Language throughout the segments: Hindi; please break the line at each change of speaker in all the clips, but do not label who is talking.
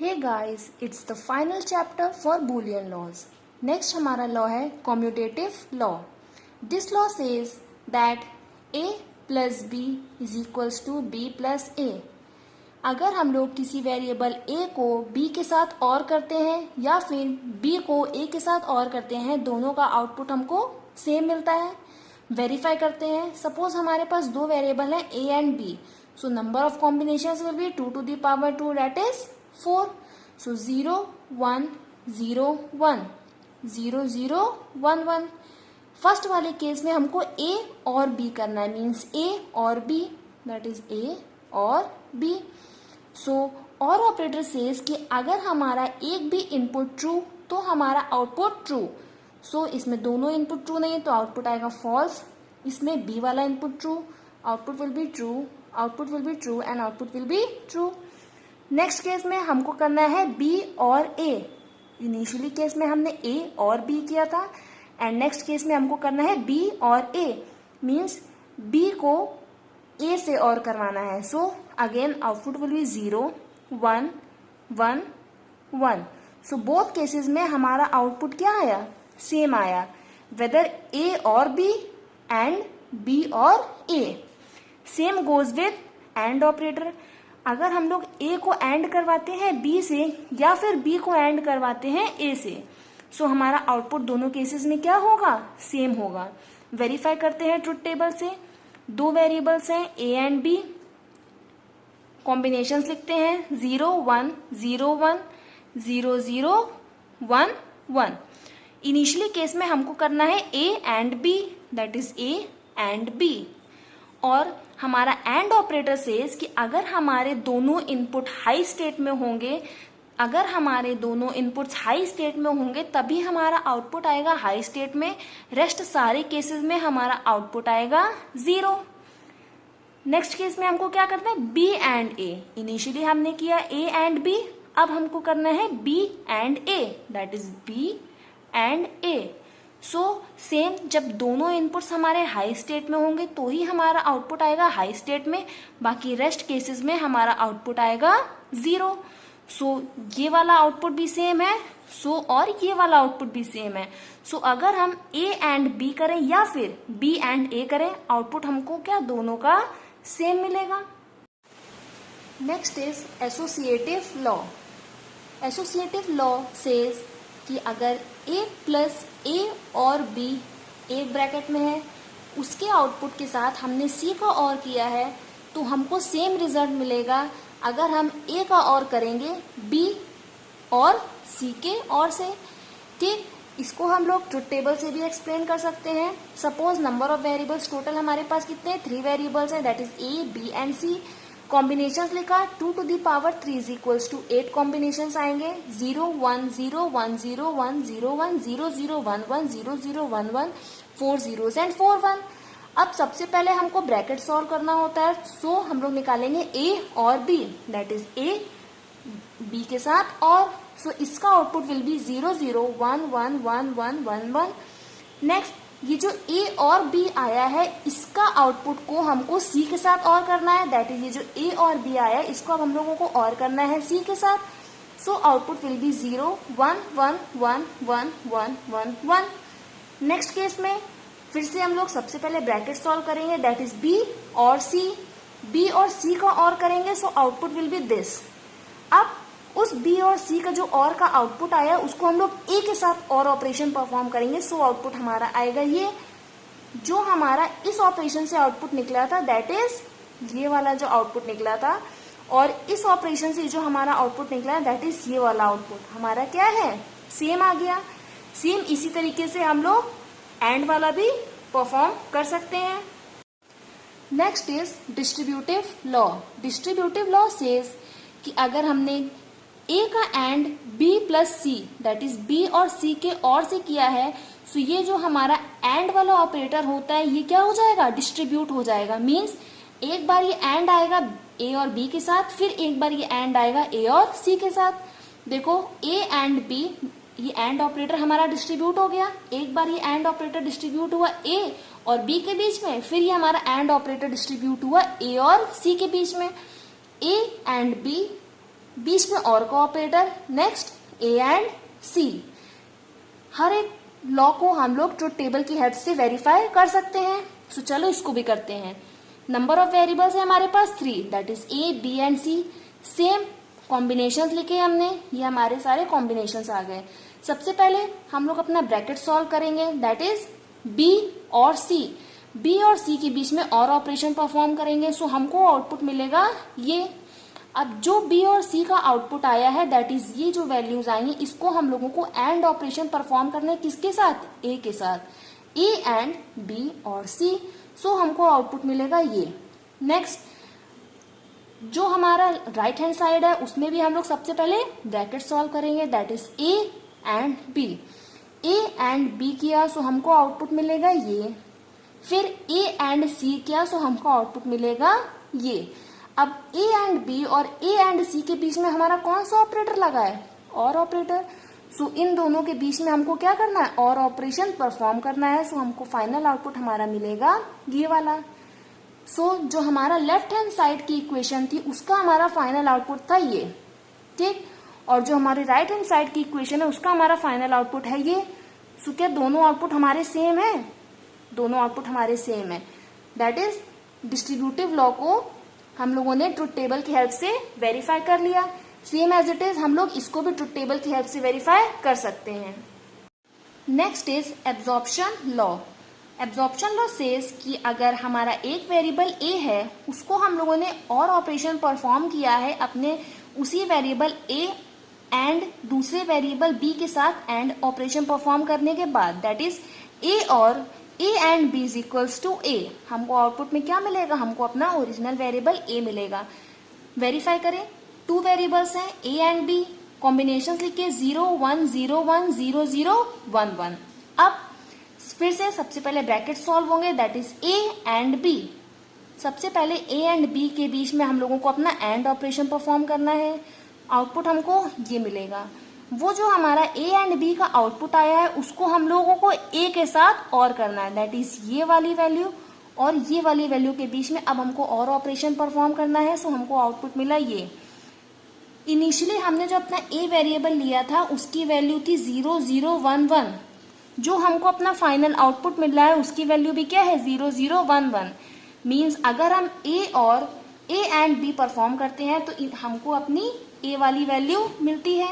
Hey guys, it's the final chapter for Boolean laws. Next हमारा law है commutative law. This law says that a plus b is equals to b plus a. अगर हम लोग किसी वेरिएबल a को b के साथ और करते हैं या फिर b को a के साथ और करते हैं, दोनों का आउटपुट हमको सेम मिलता है. वेरीफाई करते हैं. सपोज हमारे पास दो वेरिएबल हैं a and b. So number of combinations will be 2 to the power 2, that is 4. So 0 1 0 1 0 0 1 1. First वाले केस में हमको a और b करना है, मीन्स a और b, that is a और b. So और ऑपरेटर सेज कि अगर हमारा एक भी इनपुट ट्रू तो हमारा आउटपुट ट्रू. सो इसमें दोनों इनपुट ट्रू नहीं है तो आउटपुट आएगा फॉल्स. इसमें b वाला input true, output will be true, output will be true and output will be true. Next case में हमको करना है b और a. इनिशियली केस में हमने a और b किया था एंड नेक्स्ट केस में हमको करना है b और a, मीन्स b को a से और करवाना है. So again output will be 0 1 1 1. So both cases में हमारा आउटपुट क्या आया, सेम आया, वेदर a और b एंड b और a. Same goes with and operator. अगर हम लोग a को एंड करवाते हैं b से या फिर b को एंड करवाते हैं a से, सो हमारा आउटपुट दोनों केसेस में क्या होगा, सेम होगा. वेरीफाई करते हैं ट्रुथ टेबल से. दो वेरिएबल्स हैं a एंड b. कॉम्बिनेशंस लिखते हैं 0 1 0 1 0 0 1 1. इनिशियली केस में हमको करना है a and b, that is a and b. और हमारा एंड ऑपरेटर सेज कि अगर हमारे दोनों इनपुट हाई स्टेट में होंगे, अगर हमारे दोनों इनपुट्स हाई स्टेट में होंगे तभी हमारा आउटपुट आएगा हाई स्टेट में. रेस्ट सारे केसेस में हमारा आउटपुट आएगा 0. नेक्स्ट केस में हमको क्या करना है, b एंड a. इनिशियली हमने किया a एंड b, अब हमको करना है b and a, that is b and a. So same, जब दोनों इनपुट्स हमारे हाई स्टेट में होंगे तो ही हमारा आउटपुट आएगा हाई स्टेट में, बाकी रेस्ट केसेस में हमारा आउटपुट आएगा 0. सो ये वाला आउटपुट भी सेम है, सो और ये वाला आउटपुट भी सेम है. सो अगर हम a एंड b करें या फिर b एंड a करें, आउटपुट हमको क्या दोनों का सेम मिलेगा. Next is associative law. Associative law says कि अगर a प्लस a और b एक ब्रैकेट में है, उसके आउटपुट के साथ हमने c का और किया है तो हमको सेम रिजल्ट मिलेगा अगर हम a का और करेंगे b और c के और से. ठीक, इसको हम लोग ट्रुथ टेबल से भी एक्सप्लेन कर सकते हैं. Suppose number of variables total हमारे पास कितने, 3 वेरिएबल्स हैं, that is a b and c. Combinations लिखा 2 to the power 3 is equals to 8 combinations आएंगे. 0 1 0 1 0 1 0 1 0 0 1 1 0 0 1 1 4 zeros एंड 4 1. अब सबसे पहले हमको ब्रैकेट सॉल्व करना होता है, सो हम लोग निकालेंगे a और b, that is a b के साथ और. सो इसका आउटपुट विल बी 0 0 1 1 1 1 1 1. नेक्स्ट, ये जो a और b आया है इसका आउटपुट को हमको c के साथ और करना है, दैट इज ये जो a और b आया है इसको अब हम लोगों को और करना है c के साथ. So output will be 0 1 1 1 1 1 1 1. Next case में फिर से हम लोग सबसे पहले ब्रैकेट सॉल्व करेंगे, दैट इज b और c. b और c का और करेंगे, so output will be this. अब उस b और c का जो और का आउटपुट आया उसको हम लोग a के साथ और ऑपरेशन परफॉर्म करेंगे, सो आउटपुट हमारा आएगा ये. जो हमारा इस ऑपरेशन से आउटपुट निकला था दैट इज ये वाला जो आउटपुट निकला था, और इस ऑपरेशन से जो हमारा आउटपुट निकला है दैट इज ये वाला आउटपुट हमारा क्या है, सेम आ गया. सेम इसी तरीके से हम लोग एंड वाला भी परफॉर्म कर सकते हैं. Next is distributive law. Distributive law says कि अगर हमने a का and b plus c, that is b और c के और से किया है, सो ये जो हमारा एंड वाला ऑपरेटर होता है ये क्या हो जाएगा, डिस्ट्रीब्यूट हो जाएगा. मीन्स एक बार ये एंड आएगा a और b के साथ, फिर एक बार ये एंड आएगा a और c के साथ. देखो a एंड b, ये एंड ऑपरेटर हमारा डिस्ट्रीब्यूट हो गया. एक बार ये एंड ऑपरेटर डिस्ट्रीब्यूट हुआ a और b के बीच में, फिर ये हमारा एंड ऑपरेटर डिस्ट्रीब्यूट हुआ a और c के बीच में. a एंड b बीच में और का ऑपरेटर, नेक्स्ट ए एंड सी। हर एक लॉ को हम लोग ट्रुथ टेबल की हेल्प से वेरीफाई कर सकते हैं। सो चलो इसको भी करते हैं। नंबर ऑफ वेरिएबल्स है हमारे पास 3, that is A B and C. Same combination लिखे हमने, ये हमारे सारे कॉम्बिनेशंस आ गए। सबसे पहले हम लोग अपना ब्रैकेट सॉल्व करेंगे, दैट इज बी और सी। बी और सी के बीच में और ऑपरेशन परफॉर्म करेंगे, सो हमको आउटपुट मिलेगा ये। अब जो बी और सी का आउटपुट आया है, दैट इज ये जो वैल्यूज आएंगी, इसको हम लोगों को एंड ऑपरेशन परफॉर्म करना है किसके साथ, ए के साथ, ए एंड बी और सी। सो हमको आउटपुट मिलेगा ये। नेक्स्ट जो हमारा राइट हैंड साइड है उसमें भी हम लोग सबसे पहले ब्रैकेट सॉल्व करेंगे, that is A and B. A and B किया सो हमको आउटपुट मिलेगा ये। फिर ए एंड सी किया सो हमको आउटपुट मिलेगा ये। अब ए एंड बी और ए एंड सी के बीच में हमारा कौन सा ऑपरेटर लगा है, और ऑपरेटर। सो इन दोनों के बीच में हमको क्या करना है, और ऑपरेशन परफॉर्म करना है। सो हमको फाइनल आउटपुट हमारा मिलेगा ये वाला। सो जो हमारा लेफ्ट हैंड साइड की इक्वेशन थी उसका हमारा फाइनल आउटपुट था ये, ठीक। और जो हमारी राइट हैंड साइड की इक्वेशन है उसका हमारा फाइनल आउटपुट है ये। सो क्या दोनों आउटपुट हमारे सेम है, दोनों आउटपुट हमारे सेम है। दैट इज डिस्ट्रीब्यूटिव लॉ को हम लोगों ने ट्रुथ टेबल की हेल्प से वेरीफाई कर लिया। सेम एज इट इज हम लोग इसको भी ट्रुथ टेबल की हेल्प से वेरीफाई कर सकते हैं। Next is absorption law. Absorption law says कि अगर हमारा एक वेरिएबल ए है, उसको हम लोगों ने और ऑपरेशन परफॉर्म किया है अपने उसी वेरिएबल ए एंड दूसरे वेरिएबल बी के साथ एंड ऑपरेशन परफॉर्म करने के बाद, that is a or a and b is equals to a, हमको आउटपुट में क्या मिलेगा, हमको अपना ओरिजिनल वेरिएबल ए मिलेगा। वेरीफाई करें, 2 वेरिएबल्स हैं ए एंड बी, कॉम्बिनेशन लिखे 0 1 0 1 0 0 1 1। अब फिर से सबसे पहले ब्रैकेट सॉल्व होंगे, that is A and B. सबसे पहले ए एंड बी के बीच में हम लोगों को अपना एंड ऑपरेशन परफॉर्म करना है। आउटपुट हमको ये मिलेगा। वो जो हमारा ए एंड बी का आउटपुट आया है उसको हम लोगों को ए के साथ और करना है, दैट इज ये वाली वैल्यू और ये वाली वैल्यू के बीच में अब हमको और ऑपरेशन परफॉर्म करना है। सो हमको आउटपुट मिला ये। इनिशियली हमने जो अपना ए वेरिएबल लिया था उसकी वैल्यू थी 0 0 1 1। जो हमको अपना फाइनल आउटपुट मिल रहा है उसकी वैल्यू भी क्या है, 0 0 1 1। मीन्स अगर हम ए or a and be perform करते हैं तो हमको अपनी ए वाली वैल्यू मिलती है।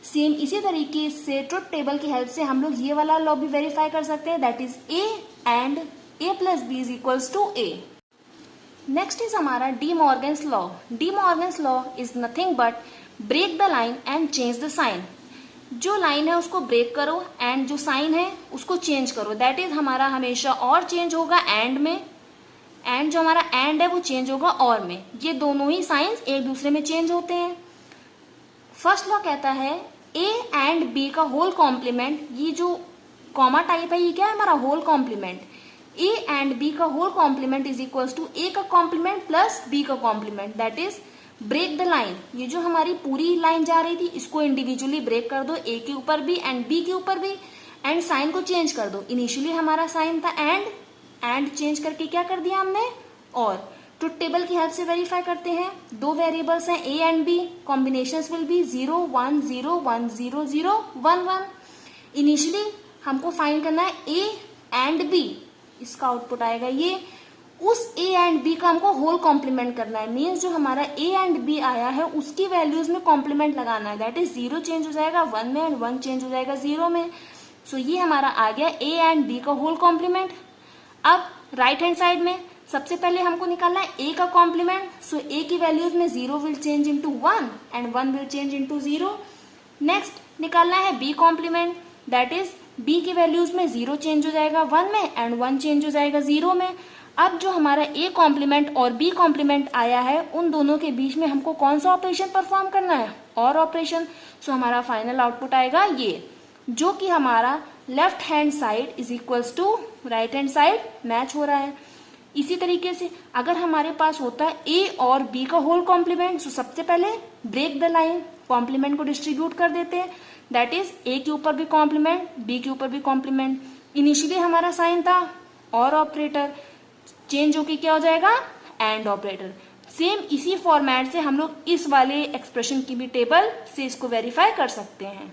सेम इसी तरीके से ट्रुथ टेबल की हेल्प से हम लोग ये वाला लॉ भी वेरीफाई कर सकते हैं, that is A and a plus b is equals to a. Next is हमारा de Morgan's law. De Morgan's law is nothing but break the line and change the sign. जो लाइन है उसको ब्रेक करो एंड जो साइन है उसको चेंज करो। दैट इज हमारा हमेशा और चेंज होगा एंड में, एंड जो हमारा एंड है वो चेंज होगा और में। ये दोनों ही साइंस एक दूसरे में चेंज होते हैं। फर्स्ट लॉ कहता है ए एंड बी का होल कॉम्प्लीमेंट, ये जो कॉमा टाइप है ये क्या है, हमारा whole complement. A and b का whole complement is equals to a का कॉम्प्लीमेंट प्लस बी का complement, that is break the line. ये जो हमारी पूरी लाइन जा रही थी इसको इंडिविजुअली ब्रेक कर दो, ए के ऊपर भी एंड बी के ऊपर भी, एंड साइन को चेंज कर दो। इनिशियली हमारा साइन था एंड चेंज करके क्या कर दिया हमने और। ट्रुथ टेबल की हेल्प से वेरीफाई करते हैं। 2 वेरिएबल्स हैं A and B, combinations will be 0 1 0 1 0 0 1 1। Initially हमको फाइंड करना है ए एंड बी, इसका आउटपुट आएगा ये। उस ए एंड बी का हमको होल कॉम्प्लीमेंट करना है, मीन्स जो हमारा ए एंड बी आया है उसकी वैल्यूज में कॉम्प्लीमेंट लगाना है, दैट इज 0 चेंज हो जाएगा 1 में एंड 1 चेंज हो जाएगा 0 में। सो ये हमारा आ गया ए एंड बी का होल कॉम्प्लीमेंट। अब राइट हैंड साइड में सबसे पहले हमको निकालना है ए का कॉम्प्लीमेंट। सो ए की वैल्यूज में 0 will change into 1 and 1 will change into 0। Next निकालना है B complement, that is B की वैल्यूज में 0 चेंज हो जाएगा 1 में एंड 1 चेंज हो जाएगा 0 में। अब जो हमारा ए कॉम्प्लीमेंट और बी कॉम्प्लीमेंट आया है उन दोनों के बीच में हमको कौन सा ऑपरेशन परफॉर्म करना है, और ऑपरेशन। सो हमारा फाइनल आउटपुट आएगा ये, जो कि हमारा left hand side is equals to right hand side match हो रहा है। इसी तरीके से अगर हमारे पास होता है ए और बी का होल कॉम्प्लीमेंट, तो सबसे पहले ब्रेक द लाइन, कॉम्प्लीमेंट को डिस्ट्रीब्यूट कर देते हैं, दैट इज ए के ऊपर भी कॉम्प्लीमेंट बी के ऊपर भी कॉम्प्लीमेंट। इनिशियली हमारा साइन था और ऑपरेटर, चेंज होके क्या हो जाएगा एंड ऑपरेटर। सेम इसी फॉर्मेट से हम लोग इस वाले एक्सप्रेशन की भी टेबल से इसको वेरीफाई कर सकते हैं।